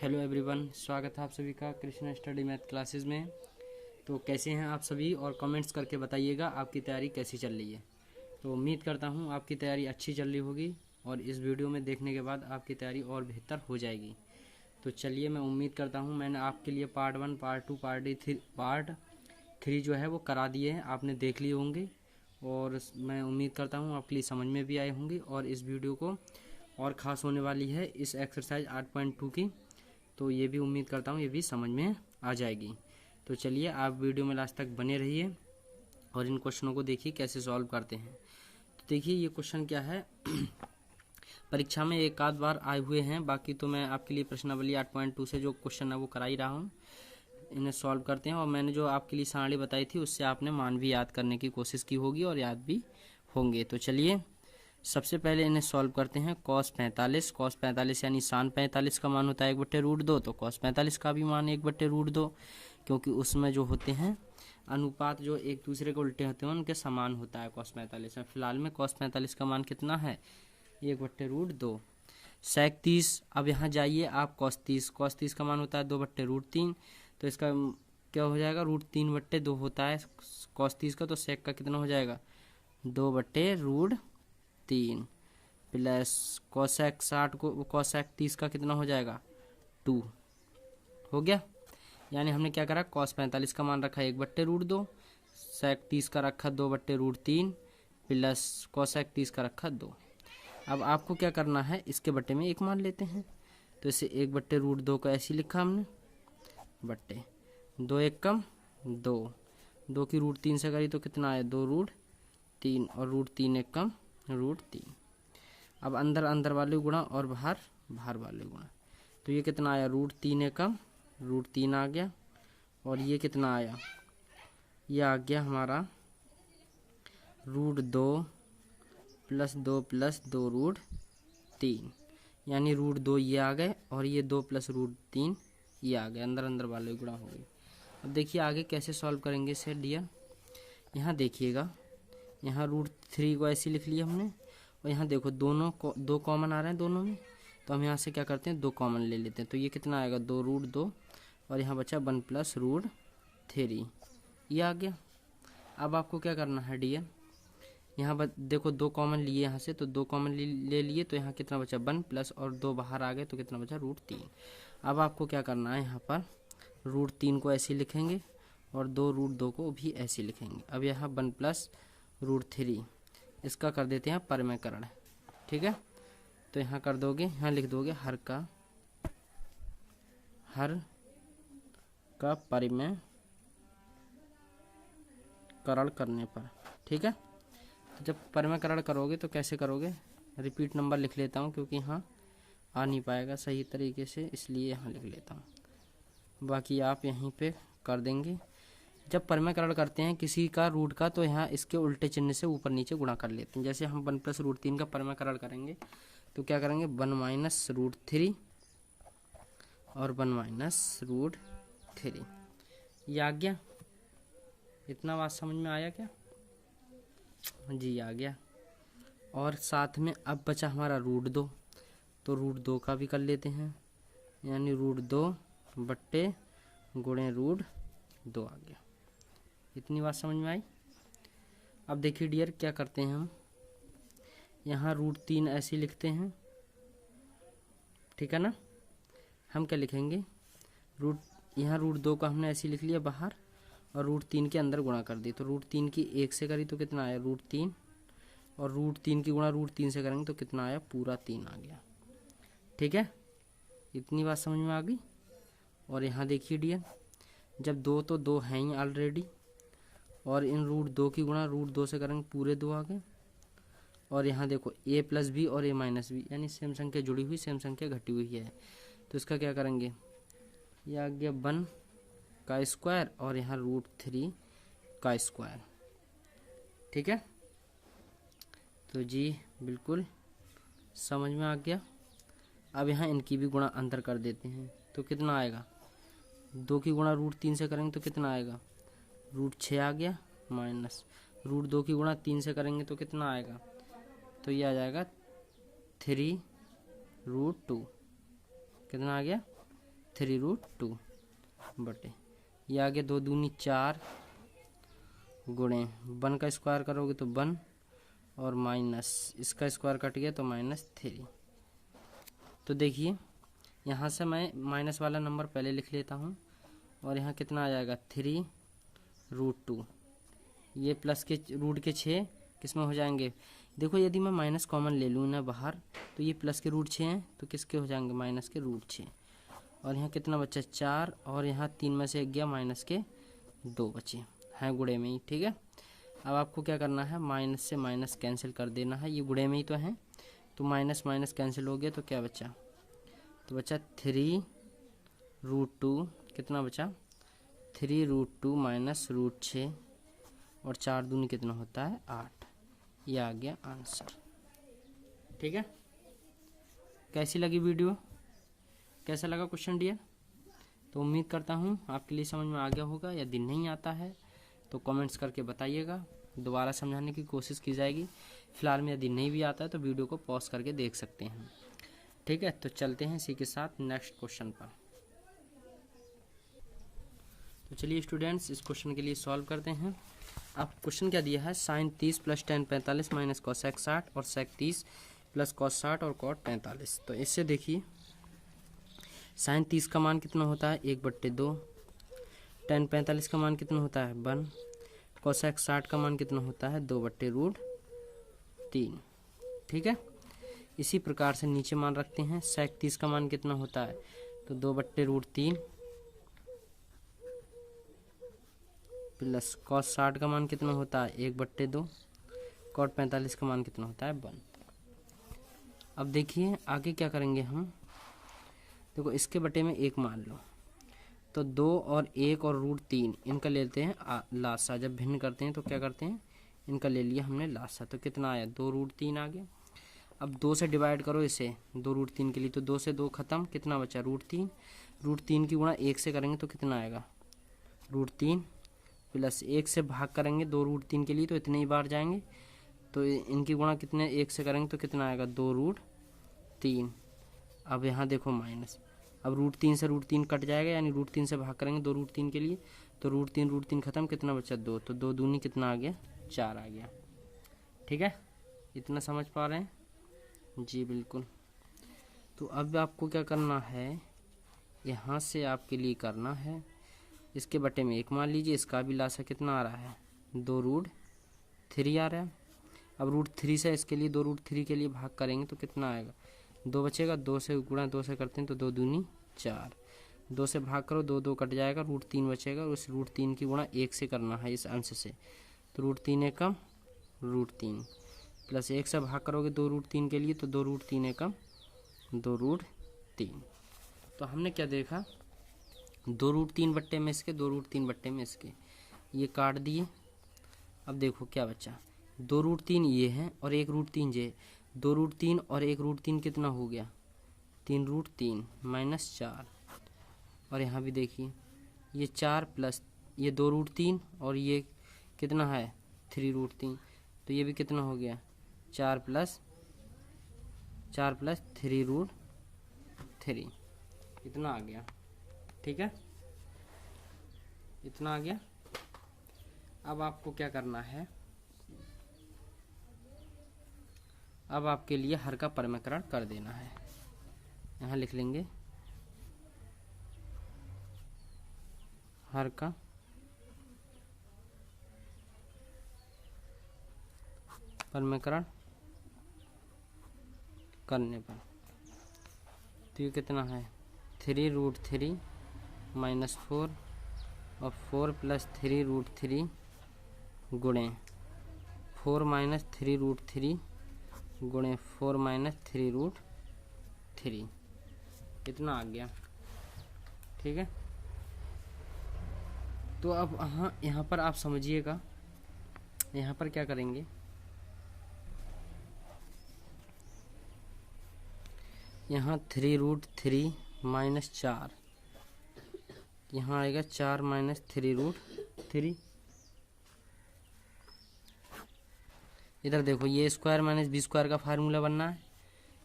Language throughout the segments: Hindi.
हेलो एवरीवन, स्वागत है आप सभी का कृष्णा स्टडी मैथ क्लासेस में। तो कैसे हैं आप सभी, और कमेंट्स करके बताइएगा आपकी तैयारी कैसी चल रही है। तो उम्मीद करता हूं आपकी तैयारी अच्छी चल रही होगी और इस वीडियो में देखने के बाद आपकी तैयारी और बेहतर हो जाएगी। तो चलिए, मैं उम्मीद करता हूं मैंने आपके लिए पार्ट 1, पार्ट 2, पार्ट 3 जो है वो करा दिए हैं, आपने देख लिए होंगे। और मैं उम्मीद करता हूँ आपके लिए समझ में भी आए होंगे और इस वीडियो को और ख़ास होने वाली है इस एक्सरसाइज 8.2 की। तो ये भी उम्मीद करता हूँ ये भी समझ में आ जाएगी। तो चलिए, आप वीडियो में लास्ट तक बने रहिए और इन क्वेश्चनों को देखिए कैसे सॉल्व करते हैं। तो देखिए ये क्वेश्चन क्या है परीक्षा में एक आध बार आए हुए हैं, बाकी तो मैं आपके लिए प्रश्नावली 8.2 से जो क्वेश्चन है वो करा ही रहा हूँ। इन्हें सॉल्व करते हैं और मैंने जो आपके लिए सारणी बताई थी उससे आपने मान भी याद करने की कोशिश की होगी और याद भी होंगे। तो चलिए सबसे पहले इन्हें सॉल्व करते हैं। cos 45 यानी sin 45 का मान होता है 1/√2, तो cos 45 का भी मान 1/√2, क्योंकि उसमें जो होते हैं अनुपात जो एक दूसरे के उल्टे होते हैं उनके समान होता है cos 45 में। फिलहाल में cos 45 का मान कितना है 1/√2। sec 30, अब यहाँ जाइए आप cos 30 का मान होता है 2/√3, तो इसका क्या हो जाएगा √3/2 होता है cos 30 का, तो sec का कितना हो जाएगा 2/√3 प्लस cosec 30 का कितना हो जाएगा 2 हो गया। यानी हमने क्या करा, cos 45 का मान रखा 1/√2, sec 30 का रखा 2/√3 प्लस cosec 30 का रखा 2। अब आपको क्या करना है, इसके बट्टे में एक मान लेते हैं, तो इसे 1/√2 को ऐसे लिखा हमने बट्टे 2 1 कम 2 की √3 से करी तो कितना आया 2√3 और √3 1 कम √3। अब अंदर अंदर वाले गुणा और बाहर बाहर वाले गुणा, तो ये कितना आया √3 कम √3 आ गया, और ये कितना आया, ये आ गया हमारा √2 प्लस 2 प्लस 2√3, यानी √2 ये आ गए और ये 2 प्लस √3 ये आ गए, अंदर अंदर वाले गुणा हो गए। अब देखिए आगे कैसे सॉल्व करेंगे इसे डियर। यहाँ देखिएगा, यहाँ √3 को ऐसे लिख लिया हमने, और यहाँ देखो दो कॉमन आ रहे हैं दोनों में, तो हम यहाँ से क्या करते हैं 2 कॉमन ले लेते हैं, तो ये कितना आएगा 2√2 और यहाँ बचा 1 प्लस √3, ये आ गया। अब आपको क्या करना है डियर, यहाँ देखो 2 कॉमन लिए यहाँ से, तो 2 कॉमन ले लिए, तो यहाँ कितना बचा 1 प्लस और 2 बाहर आ गए, तो कितना बचा √3। अब आपको क्या करना है, यहाँ पर √3 को ऐसे लिखेंगे और 2√2 को भी ऐसे लिखेंगे। अब यहाँ 1 प्लस √3 इसका कर देते हैं परिमेयकरण, ठीक है। तो यहाँ कर दोगे, यहाँ लिख दोगे हर का परिमेयकरण करने पर, ठीक है। तो जब परिमेयकरण करोगे तो कैसे करोगे, रिपीट नंबर लिख लेता हूँ क्योंकि यहाँ आ नहीं पाएगा सही तरीके से, इसलिए यहाँ लिख लेता हूँ, बाकी आप यहीं पे कर देंगे। जब परिमेयकरण करते हैं किसी का रूट का, तो यहाँ इसके उल्टे चिन्ह से ऊपर नीचे गुणा कर लेते हैं। जैसे हम 1 प्लस √3 का परिमेयकरण करेंगे तो क्या करेंगे 1 माइनस √3 और 1 माइनस √3, ये आ गया। इतना बात समझ में आया क्या जी, आ गया। और साथ में अब बचा हमारा √2, तो √2 का भी कर लेते हैं, यानी √2 बट्टे गुणे √2 आ गया। इतनी बात समझ में आई। अब देखिए डियर क्या करते हैं हम, यहाँ √3 ऐसे लिखते हैं, ठीक है ना। हम क्या लिखेंगे यहाँ √2 का हमने ऐसे लिख लिया बाहर और √3 के अंदर गुणा कर दी, तो √3 की 1 से करी तो कितना आया √3, और √3 की गुणा √3 से करेंगे तो कितना आया पूरा 3 आ गया, ठीक है। इतनी बात समझ में आ गई। और यहाँ देखिए डियर, जब 2 तो 2 हैं ही ऑलरेडी, और इन √2 की गुणा √2 से करेंगे पूरे 2 आ गए, और यहाँ देखो a प्लस बी और a माइनस बी, यानी सेम संख्या जुड़ी हुई सेम संख्या घटी हुई है, तो इसका क्या करेंगे, ये आ गया 1 का स्क्वायर और यहाँ √3 का स्क्वायर, ठीक है। तो जी बिल्कुल समझ में आ गया। अब यहाँ इनकी भी गुणा अंदर कर देते हैं, तो कितना आएगा 2 की गुणा √3 से करेंगे तो कितना आएगा √6 आ गया, माइनस √2 की गुणा 3 से करेंगे तो कितना आएगा, तो ये आ जाएगा 3 √2, कितना आ गया 3√2 बटे ये आगे 2 दूनी 4 गुणे 1 का स्क्वायर करोगे तो 1 और माइनस इसका स्क्वायर कट गया तो -3। तो देखिए यहाँ से मैं माइनस वाला नंबर पहले लिख लेता हूँ और यहाँ कितना आ जाएगा 3√2। ये प्लस के रूट के 6 किस में हो जाएंगे, देखो यदि मैं माइनस कॉमन ले लूँ ना बाहर तो ये प्लस के रूट 6 हैं तो किसके हो जाएंगे माइनस के रूट 6। और यहाँ कितना बचा 4 और यहाँ 3 में से 1 गया माइनस के 2 बचे हैं गुणे में ही। ठीक है, अब आपको क्या करना है माइनस से माइनस कैंसिल कर देना है, ये गुणे में ही तो है तो माइनस माइनस कैंसिल हो गया तो क्या बचा, तो बचा 3√2 कितना बचा 3√2 माइनस रूट 6 और 4 दूनी कितना होता है 8। ये आ गया आंसर। ठीक है, कैसी लगी वीडियो, कैसा लगा क्वेश्चन डियर। तो उम्मीद करता हूँ आपके लिए समझ में आ गया होगा। यदि नहीं आता है तो कमेंट्स करके बताइएगा, दोबारा समझाने की कोशिश की जाएगी। फिलहाल में यदि नहीं भी आता है तो वीडियो को पॉज करके देख सकते हैं। ठीक है, तो चलते हैं इसी के साथ नेक्स्ट क्वेश्चन पर। तो चलिए स्टूडेंट्स इस क्वेश्चन के लिए सॉल्व करते हैं। अब क्वेश्चन क्या दिया है, sine 30 plus tan 45 minus cosec 60 और सेक 30 प्लस कॉस 60 और कॉट 45। तो इससे देखिए साइन 30 का मान कितना होता है 1/2, टेन 45 का मान कितना होता है 1, कॉसेक 60 का मान कितना होता है 2/√3। ठीक है, इसी प्रकार से नीचे मान रखते हैं, सेक 30 का मान कितना होता है तो 2/√3 प्लस कॉस 60 का मान कितना होता है 1/2, कॉट 45 का मान कितना होता है 1। अब देखिए आगे क्या करेंगे हम, देखो इसके बटे में 1 मान लो तो 2 और 1 और √3 इनका लेते हैं लासा। जब भिन्न करते हैं तो क्या करते हैं, इनका ले लिया हमने लासा तो कितना आया 2√3 आ गया। अब 2 से डिवाइड करो इसे 2√3 के लिए तो 2 से 2 खत्म, कितना बचा √3, √3 की गुणा 1 से करेंगे तो कितना आएगा √3 प्लस 1 से भाग करेंगे 2√3 के लिए तो इतने ही बार जाएंगे तो इनकी गुणा कितने 1 से करेंगे तो कितना आएगा 2√3। अब यहाँ देखो माइनस, अब √3 से √3 कट जाएगा यानी √3 से भाग करेंगे 2√3 के लिए तो √3 खत्म, कितना बचा 2, तो 2 दूनी कितना आ गया 4 आ गया। ठीक है, इतना समझ पा रहे हैं जी बिल्कुल। तो अब आपको क्या करना है, यहाँ से आपके लिए करना है इसके बटे में 1 मान लीजिए, इसका भी लासा कितना आ रहा है 2√3 आ रहा है। अब √3 से इसके लिए 2√3 के लिए भाग करेंगे तो कितना आएगा 2 बचेगा, 2 से गुणा 2 से करते हैं तो 2 दूनी 4, 2 से भाग करो 2 2 कट जाएगा, √3 बचेगा और उस √3 की गुणा 1 से करना है इस अंश से तो √3 एकम √3 प्लस 1 से भाग करोगे 2√3 के लिए तो 2√3 एकम 2√3। तो हमने क्या देखा 2√3 बट्टे में इसके 2√3 बट्टे में इसके ये काट दिए। अब देखो क्या बचा 2√3 ये है और 1√3 ये, 2√3 और 1√3 कितना हो गया 3√3 माइनस 4। और यहाँ भी देखिए ये 4 प्लस ये 2√3 और ये कितना है 3√3 तो ये भी कितना हो गया 4 प्लस 3√3 इतना आ गया। ठीक है, इतना आ गया। अब आपको क्या करना है, अब आपके लिए हर का परमीकरण कर देना है। यहाँ लिख लेंगे हर का परमीकरण करने पर तो ये कितना है 3√3 माइनस 4 और 4 प्लस 3√3 गुणे 4 माइनस 3√3 गुणे 4 माइनस 3√3 इतना आ गया। ठीक है, तो अब यहाँ पर आप समझिएगा, यहाँ पर क्या करेंगे, यहाँ 3√3 माइनस 4, यहाँ आएगा 4 माइनस 3√3। इधर देखो ये स्क्वायर माइनस बी स्क्वायर का फार्मूला बनना है,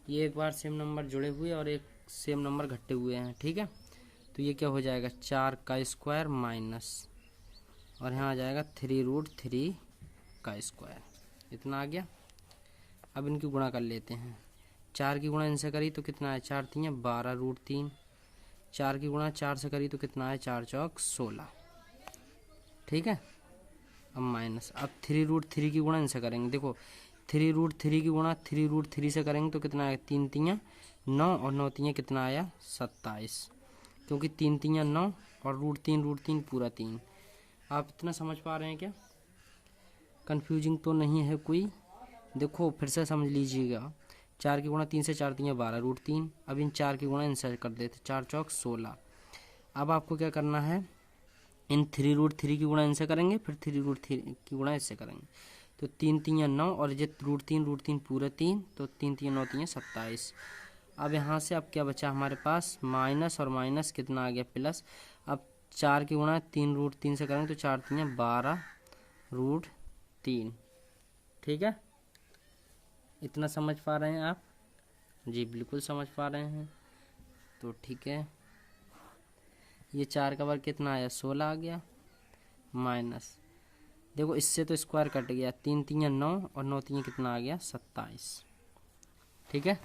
ये एक बार सेम नंबर जुड़े हुए और एक सेम नंबर घटे हुए हैं। ठीक है, तो ये क्या हो जाएगा 4 का स्क्वायर माइनस, और यहाँ आ जाएगा 3√3 का स्क्वायर, इतना आ गया। अब इनकी गुणा कर लेते हैं। 4 की गुणा इनसे करी तो कितना है 4 3 12√3, 4 की गुणा 4 से करी तो कितना है 4 चौक 16, ठीक है। अब माइनस, अब 3√3 की गुणा इनसे करेंगे। देखो 3√3 की गुणा 3√3 से करेंगे तो कितना आएगा 3 3 9 और 9 3 कितना आया 27, क्योंकि 3 3 9 और √3 पूरा 3। आप इतना समझ पा रहे हैं क्या? कंफ्यूजिंग तो नहीं है कोई? देखो फिर से समझ लीजिएगा। 4 की गुणा 3 से 4 3 12√3। अब इन 4 की गुणा इनसे कर देते, 4 चौक 16। अब आपको क्या करना है, इन 3√3 की गुणा इनसे करेंगे, फिर 3√3 की गुणा इससे करेंगे, तो 3 3 9 और ये √3 पूरा 3, तो 3 3 9 3 27। अब यहाँ से अब क्या बचा हमारे पास, माइनस और माइनस कितना आ गया प्लस। अब 4 की गुणा 3√3 से करेंगे तो 4 3 12√3, ठीक है। इतना समझ पा रहे हैं आप? जी बिल्कुल समझ पा रहे हैं, तो ठीक है। ये 4 का वर्ग कितना आया 16 आ गया, माइनस, देखो इससे तो स्क्वायर कट गया, 3 3 9 और 9 3 कितना आ गया 27, ठीक है।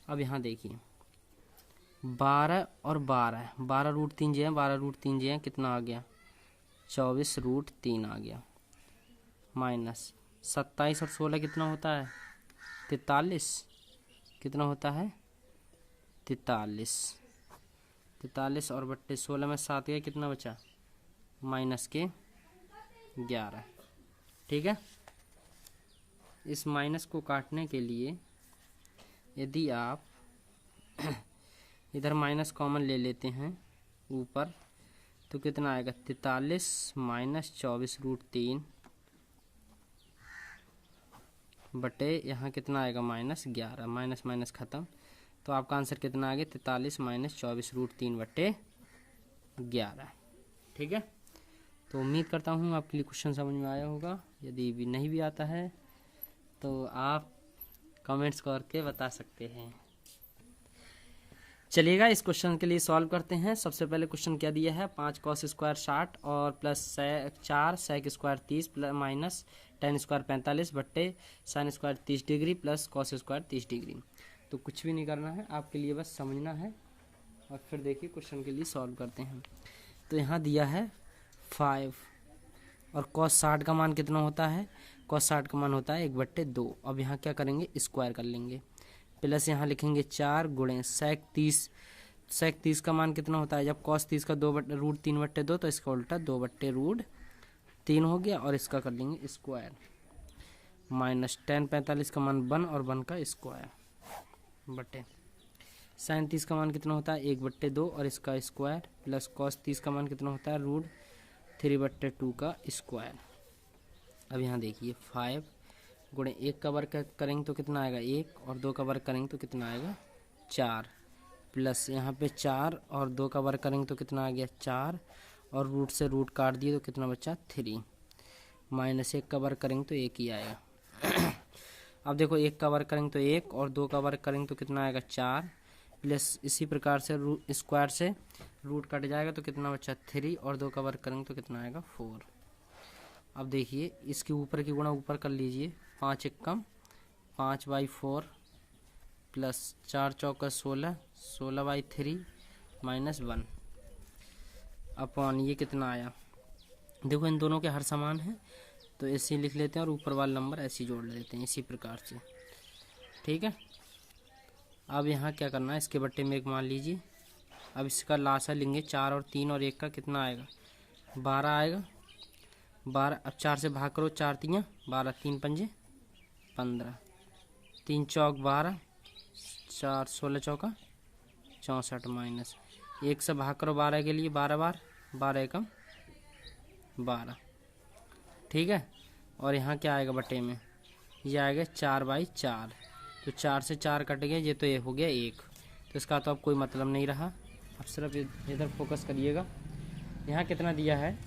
अब यहाँ देखिए 12 और 12√3 जो है 12√3 जो है कितना आ गया 24√3 आ गया, माइनस 27 और 16 कितना होता है 43, कितना होता है 43 और बट्टे 16 में 7 गया, कितना बचा माइनस के 11, ठीक है। इस माइनस को काटने के लिए यदि आप इधर माइनस कॉमन ले लेते हैं ऊपर, तो कितना आएगा 43 माइनस 24√3 बटे यहाँ कितना आएगा माइनस 11, माइनस माइनस ख़त्म, तो आपका आंसर कितना आ गया 43 माइनस 24√3 बटे 11, ठीक है। तो उम्मीद करता हूँ आपके लिए क्वेश्चन समझ में आया होगा। यदि भी नहीं भी आता है तो आप कमेंट्स करके बता सकते हैं। चलिएगा इस क्वेश्चन के लिए सॉल्व करते हैं। सबसे पहले क्वेश्चन क्या दिया है, 5 cos स्क्वायर 60 और plus 4 sec square 30 plus minus tan square 45 बट्टे sin square 30 degree plus cos square 30 degree. तो कुछ भी नहीं करना है, आपके लिए बस समझना है और फिर देखिए क्वेश्चन के लिए सॉल्व करते हैं। तो यहाँ दिया है 5 और cos 60 का मान कितना होता है, cos 60 का मान होता है 1/2। अब यहाँ क्या करेंगे स्क्वायर कर लेंगे, प्लस यहाँ लिखेंगे 4 गुणे sec 30 का मान कितना होता है, जब cos 30 का √3/2 तो इसका उल्टा 2/√3 हो गया, और इसका कर लेंगे स्क्वायर, माइनस tan 45 का मान 1 और 1 का स्क्वायर बटे sin 30 का मान कितना होता है 1/2 और इसका स्क्वायर, प्लस cos 30 का मान कितना होता है √3/2 का स्क्वायर। अब यहाँ देखिए 5 गुणे 1 का वर्ग करेंगे तो कितना आएगा 1, और 2 का वर्ग करेंगे तो कितना आएगा 4, प्लस यहाँ पे 4 और 2 का वर्ग करेंगे तो कितना आ गया 4, और रूट से रूट काट दिए तो कितना बचा 3, माइनस 1 का वर्ग करेंगे तो 1 ही आएगा। अब देखो 1 का वर्ग करेंगे तो 1 और 2 का वर्ग करेंगे तो कितना आएगा 4, प्लस इसी प्रकार से स्क्वायर से रूट कट जाएगा तो कितना बचा 3, और 2 का वर्ग करेंगे तो कितना आएगा 4। अब देखिए इसके ऊपर की गुणा ऊपर कर लीजिए, 5 एकम 5/4 प्लस 4 चौका 16, 16/3 माइनस 1 अपॉन ये कितना आया। देखो इन दोनों के हर समान है तो ऐसे ही लिख लेते हैं और ऊपर वाला नंबर ऐसे ही जोड़ लेते हैं इसी प्रकार से, ठीक है। अब यहाँ क्या करना है, इसके बट्टे में 1 मान लीजिए। अब इसका लासा लेंगे 4 और 3 और 1 का कितना आएगा 12 आएगा, 12। अब 4 से भाग करो, 4 3 12, 3 पंजे 15, 3 चौक 12, 4 16 चौका 64 माइनस 1 से भाग करो 12 के लिए, 12 बार 12 एकम 12, ठीक है। और यहाँ क्या आएगा बटे में, ये आएगा 4/4, तो 4 से 4 कट गया, ये तो ये हो गया 1, तो इसका तो अब कोई मतलब नहीं रहा। अब सिर्फ इधर फोकस करिएगा। यहाँ कितना दिया है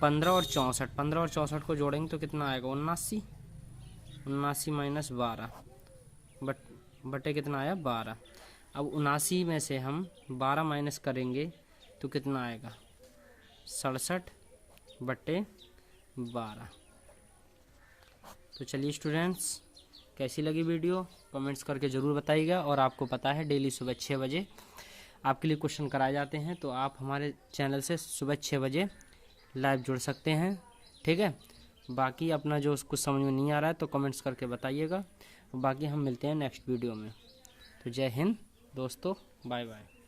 15 और 64, 15 और 64 को जोड़ेंगे तो कितना आएगा 79 माइनस 12 बटे कितना आया 12। अब 79 में से हम 12 माइनस करेंगे तो कितना आएगा, 67/12। तो चलिए स्टूडेंट्स, कैसी लगी वीडियो कमेंट्स करके ज़रूर बताइएगा। और आपको पता है डेली सुबह 6 बजे आपके लिए क्वेश्चन कराए जाते हैं, तो आप हमारे चैनल से सुबह 6 बजे लाइव जुड़ सकते हैं, ठीक है। बाकी अपना जो कुछ समझ में नहीं आ रहा है तो कमेंट्स करके बताइएगा। बाकी हम मिलते हैं नेक्स्ट वीडियो में। तो जय हिंद दोस्तों, बाय बाय।